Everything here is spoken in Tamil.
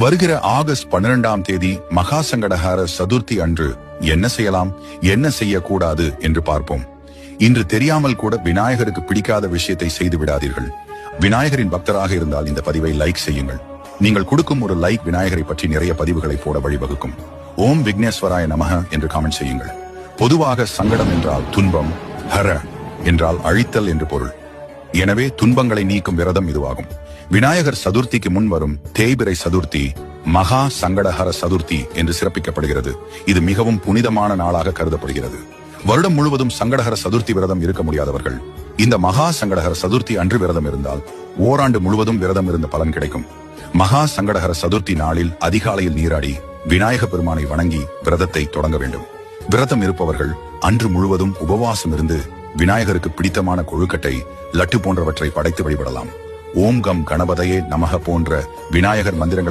வருகிற ஆகஸ்ட் 12ஆம் தேதி மகா சங்கடஹர சதுர்த்தி அன்று என்ன செய்யலாம், என்ன செய்யக்கூடாது என்று பார்ப்போம். இன்று தெரியாமல் கூட விநாயகருக்கு பிடிக்காத விஷயத்தை செய்து விடாதீர்கள். விநாயகரின் பக்தராக இருந்தால் இந்த பதிவை லைக் செய்யுங்கள். நீங்கள் கொடுக்கும் ஒரு லைக் விநாயகரை பற்றி நிறைய பதிவுகளை போட வழிவகுக்கும். ஓம் விக்னேஸ்வராய நமக என்று காமெண்ட் செய்யுங்கள். பொதுவாக சங்கடம் என்றால் துன்பம், ஹர என்றால் அழித்தல் என்று பொருள். எனவே துன்பங்களை நீக்கும் விரதம் இதுவாகும். விநாயகர் சதுர்த்திக்கு முன் வரும் தேய்பிறை சதுர்த்தி மகா சங்கடஹர சதுர்த்தி என்று சிறப்பிக்கப்படுகிறது. இது மிகவும் புனிதமான நாளாக கருதப்படுகிறது. வருடம் முழுவதும் சங்கடஹர சதுர்த்தி விரதம் இருக்க முடியாதவர்கள் இந்த மகா சங்கடஹர சதுர்த்தி அன்று விரதம் இருந்தால் ஓராண்டு முழுவதும் விரதம் இருந்த பலன் கிடைக்கும். மகா சங்கடஹர சதுர்த்தி நாளில் அதிகாலையில் நீராடி விநாயக பெருமானை வணங்கி விரதத்தை தொடங்க வேண்டும். விரதம் இருப்பவர்கள் அன்று முழுவதும் உபவாசம் இருந்து விநாயகருக்கு பிடித்தமான கொழுக்கட்டை, லட்டு போன்றவற்றை படைத்து வழிபடலாம். ஓம் கம் கணபதையே நமக போன்ற விநாயகர் மந்திரங்கள்